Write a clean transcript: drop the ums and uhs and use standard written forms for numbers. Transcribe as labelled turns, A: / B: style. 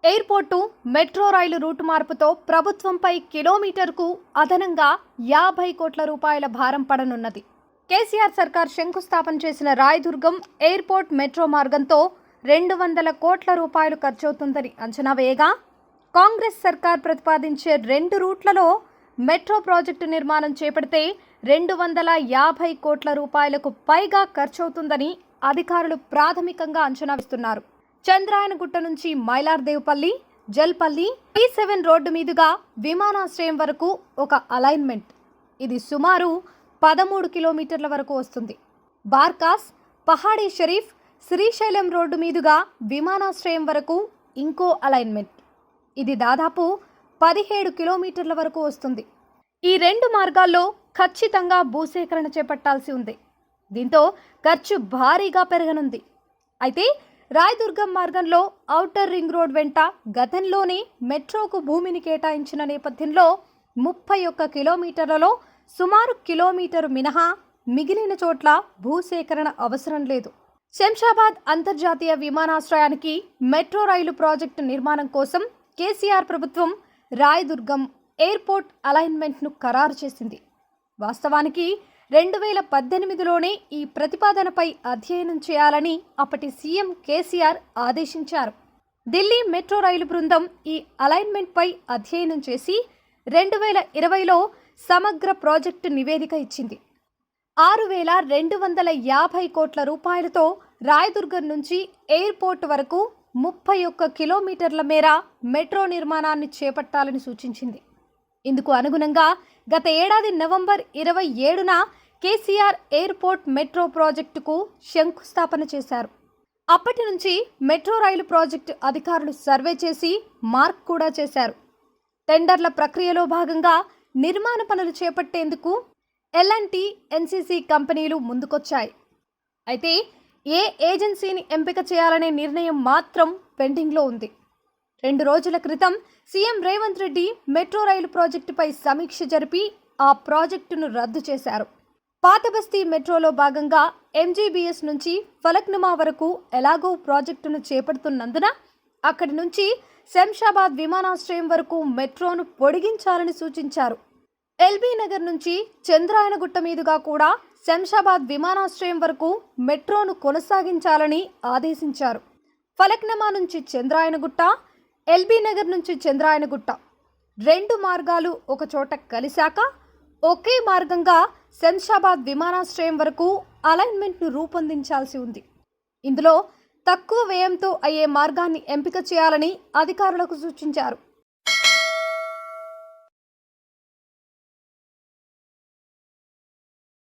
A: Airport metro రైలు route మార్పుతో ప్రభుత్వంపై కిలోమీటర్కు అదనంగా 50 కోట్ల రూపాయల భారం పడనున్నది. కేసీఆర్ సర్కార్ శంకుస్థాపన చేసిన రాయదుర్గం ఎయిర్పోర్ట్ మెట్రో మార్గంతో 200 కోట్ల రూపాయలు ఖర్చవుతుందని అంచనా వేయగా, కాంగ్రెస్ సర్కార్ ప్రతిపాదించే 2 రూట్లలో మెట్రో ప్రాజెక్టు నిర్మాణం చేపడితే 250 కోట్ల రూపాయలకు పైగా ఖర్చవుతుందని అధికారులు ప్రాథమికంగా అంచనా వేస్తున్నారు. చంద్రాయనగుట్ట నుంచి మైలార్దేవ్పల్లి, జల్పల్లి, P7 రోడ్డు మీదుగా విమానాశ్రయం వరకు ఒక అలైన్మెంట్. ఇది సుమారు 13 కిలోమీటర్ల వరకు వస్తుంది. బార్కాస్, పహాడీ షరీఫ్, శ్రీశైలం రోడ్డు మీదుగా విమానాశ్రయం వరకు ఇంకో అలైన్మెంట్. ఇది దాదాపు 17 కిలోమీటర్ల వరకు వస్తుంది. ఈ 2 మార్గాల్లో ఖచ్చితంగా భూసేకరణ చేపట్టాల్సి ఉంది. దీంతో ఖర్చు భారీగా పెరగనుంది. అయితే రాయదుర్గం మార్గంలో ఔటర్ రింగ్ రోడ్ వెంట గతంలోనే మెట్రోకు భూమిని కేటాయించిన నేపథ్యంలో 31 కిలోమీటర్లలో సుమారు కిలోమీటరు మినహా మిగిలిన చోట్ల భూసేకరణ అవసరం లేదు. శంషాబాద్ అంతర్జాతీయ విమానాశ్రయానికి మెట్రో రైలు ప్రాజెక్టు నిర్మాణం కోసం కేసీఆర్ ప్రభుత్వం రాయదుర్గం ఎయిర్పోర్ట్ అలైన్మెంట్ను ఖరారు చేసింది. వాస్తవానికి 2018లోనే ఈ ప్రతిపాదనపై అధ్యయనం చేయాలని అప్పటి సీఎం కేసీఆర్ ఆదేశించారు. ఢిల్లీ మెట్రో రైలు బృందం ఈ అలైన్మెంట్పై అధ్యయనం చేసి 2020లో సమగ్ర ప్రాజెక్టు నివేదిక ఇచ్చింది. 6,250 కోట్ల రూపాయలతో రాయదుర్గం నుంచి ఎయిర్పోర్ట్ వరకు 31 కిలోమీటర్ల మేర మెట్రో నిర్మాణాన్ని చేపట్టాలని సూచించింది. ఇందుకు అనుగుణంగా గత ఏడాది నవంబర్ 27న కేసీఆర్ ఎయిర్పోర్ట్ మెట్రో ప్రాజెక్టుకు శంకుస్థాపన చేశారు. అప్పటి నుంచి మెట్రో రైలు ప్రాజెక్టు అధికారులు సర్వే చేసి మార్క్ కూడా చేశారు. టెండర్ల ప్రక్రియలో భాగంగా నిర్మాణ పనులు చేపట్టేందుకు L&T, NCC కంపెనీలు ముందుకొచ్చాయి. అయితే ఏ ఏజెన్సీని ఎంపిక చేయాలనే నిర్ణయం మాత్రం పెండింగ్లో ఉంది. 2 రోజుల క్రితం సీఎం రేవంత్ రెడ్డి మెట్రో రైలు ప్రాజెక్టుపై సమీక్ష జరిపి ఆ ప్రాజెక్టును రద్దు చేశారు. పాతబస్తీ మెట్రోలో భాగంగా MGBS నుంచి ఫలక్నుమా వరకు ఎలాగో ప్రాజెక్టును చేపడుతున్నందున అక్కడి నుంచి శంషాబాద్ విమానాశ్రయం వరకు మెట్రోను పొడిగించాలని సూచించారు. ఎల్బీ నగర్ నుంచి చంద్రాయనగుట్ట మీదుగా కూడా శంషాబాద్ విమానాశ్రయం వరకు మెట్రోను కొనసాగించాలని ఆదేశించారు. ఫలక్నుమా నుంచి చంద్రాయనగుట్ట, ఎల్బీ నగర్ నుంచి చంద్రాయనగుట్ట 2 మార్గాలు ఒక చోట కలిశాక ఒకే మార్గంగా శంషాబాద్ విమానాశ్రయం వరకు అలైన్మెంట్ను రూపొందించాల్సి ఉంది. ఇందులో తక్కువ వ్యయంతో అయ్యే మార్గాన్ని ఎంపిక చేయాలని అధికారులకు సూచించారు.